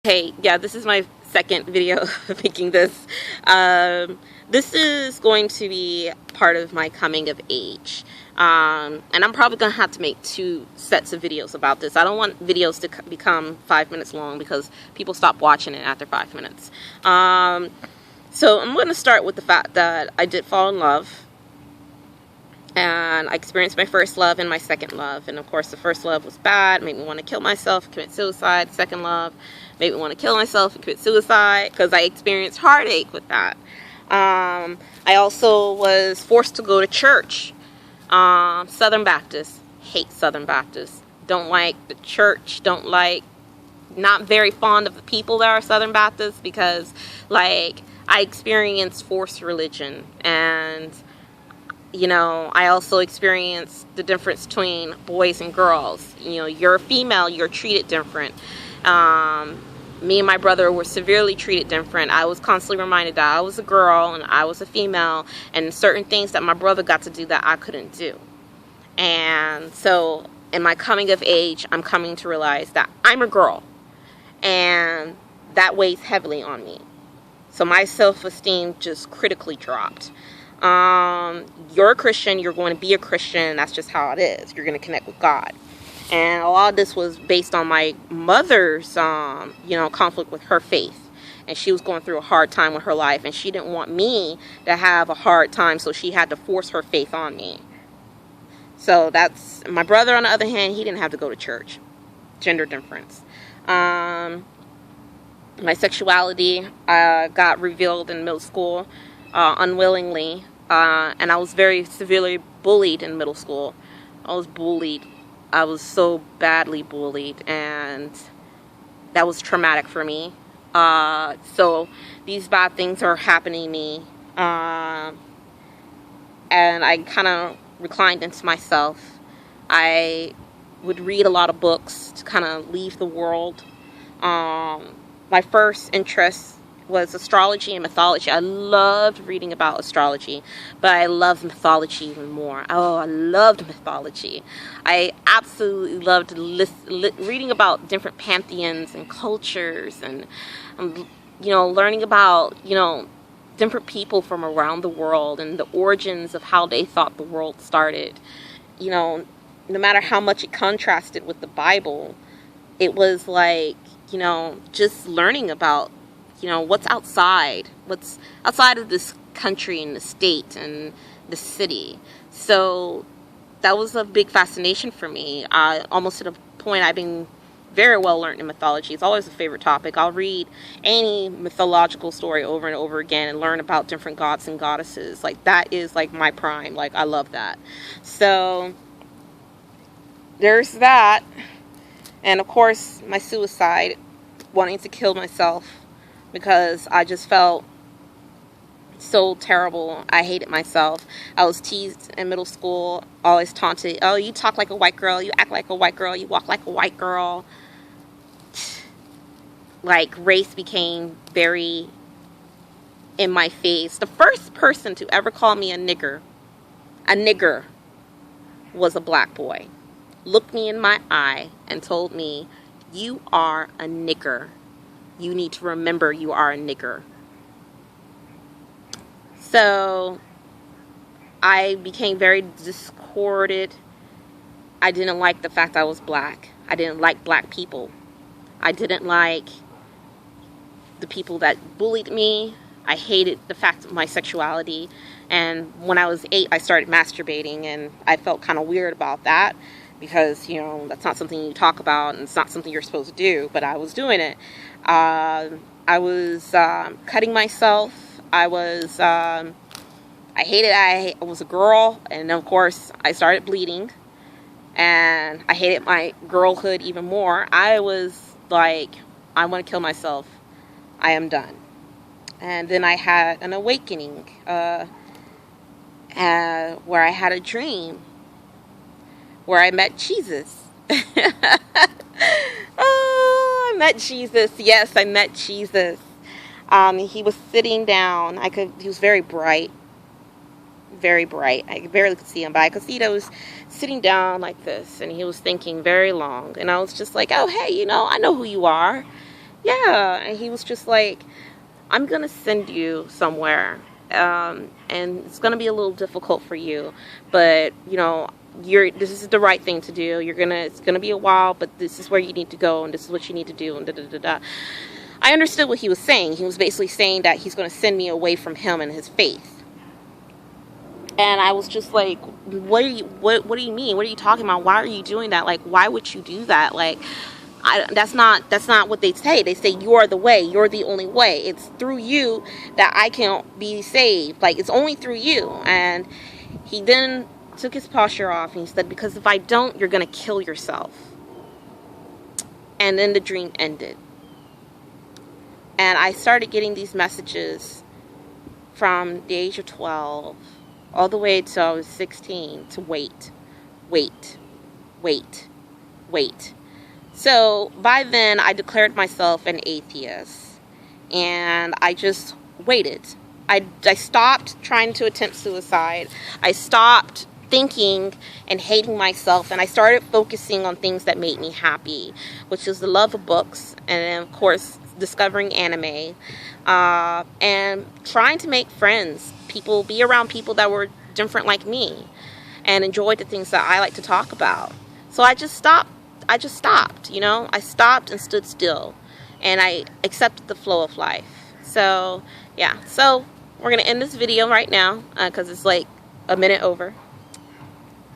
Hey, yeah, this is my second video of making this. This is going to be part of my coming of age. And I'm probably going to have to make 2 sets of videos about this. I don't want videos to become 5 minutes long because people stop watching it after 5 minutes. So I'm going to start with the fact that I did fall in love. And I experienced my first love and my second love. And of course, the first love was bad, made me want to kill myself, commit suicide. Second love made me want to kill myself and commit suicide because I experienced heartache with that. I also was forced to go to church. Southern Baptist. Hate Southern Baptist. Don't like the church. Not very fond of the people that are Southern Baptist because, I experienced forced religion. And I also experienced the difference between boys and girls. You're a female, you're treated different. Me and my brother were severely treated different. I was constantly reminded that I was a girl and I was a female, and certain things that my brother got to do that I couldn't do. And so in my coming of age, I'm coming to realize that I'm a girl, and that weighs heavily on me. So my self-esteem just critically dropped. You're a Christian, you're going to be a Christian, that's just how it is. You're going to connect with God. And a lot of this was based on my mother's, conflict with her faith. And she was going through a hard time with her life, and she didn't want me to have a hard time, so she had to force her faith on me. So that's, my brother on the other hand, he didn't have to go to church. Gender difference. My sexuality got revealed in middle school unwillingly. And I was very severely bullied in middle school. I was bullied. I was so badly bullied, and that was traumatic for me. So these bad things are happening to me. And I kind of reclined into myself. I would read a lot of books to kind of leave the world. My first interest was astrology and mythology. I loved reading about astrology, but I loved mythology even more. Oh, I loved mythology. I absolutely loved reading about different pantheons and cultures, and learning about different people from around the world and the origins of how they thought the world started. No matter how much it contrasted with the Bible, it was just learning about what's outside of this country and the state and the city. So that was a big fascination for me. Almost to the point I've been very well learned in mythology. It's always a favorite topic. I'll read any mythological story over and over again and learn about different gods and goddesses. That is my prime. I love that. So there's that. And of course, my suicide, wanting to kill myself, because I just felt so terrible. I hated myself. I was teased in middle school, always taunted. Oh, you talk like a white girl, you act like a white girl, you walk like a white girl. Race became very in my face. The first person to ever call me a nigger was a black boy. Looked me in my eye and told me, "You are a nigger. You need to remember you are a nigger." So I became very discorded. I didn't like the fact I was black. I didn't like black people. I didn't like the people that bullied me. I hated the fact of my sexuality. And when I was 8, I started masturbating, and I felt kind of weird about that because, that's not something you talk about, and it's not something you're supposed to do, but I was doing it. I was cutting myself. I hated I was a girl, and of course I started bleeding, and I hated my girlhood even more. I was I want to kill myself. I am done. And then I had an awakening where I had a dream where I met Jesus. Oh, I met Jesus. Yes, I met Jesus. He was sitting down. He was very bright. Very bright. I barely could see him, but I could see that he was sitting down like this, and he was thinking very long. And I was just like, oh, hey, I know who you are. Yeah, and he was just like, I'm gonna send you somewhere, and it's gonna be a little difficult for you, but you know, this is the right thing to do. It's gonna be a while, but this is where you need to go, and this is what you need to do, and da da da da. I understood what he was saying. He was basically saying that he's gonna send me away from him and his faith. And I was just like, what do you mean? What are you talking about? Why are you doing that? Like, why would you do that? Like, that's not what they say. They say you are the way. You're the only way. It's through you that I can be saved. Like, it's only through you. And he then took his posture off and he said, because if I don't, you're going to kill yourself. And then the dream ended. And I started getting these messages from the age of 12 all the way till I was 16 to wait. So by then I declared myself an atheist, and I just waited. I stopped trying to attempt suicide. I stopped thinking and hating myself, and I started focusing on things that made me happy, which is the love of books, and then of course discovering anime, and trying to make friends, be around people that were different like me and enjoyed the things that I like to talk about. So I just stopped, you know. I stopped and stood still, and I accepted the flow of life. So yeah, so we're gonna end this video right now because it's like a minute over.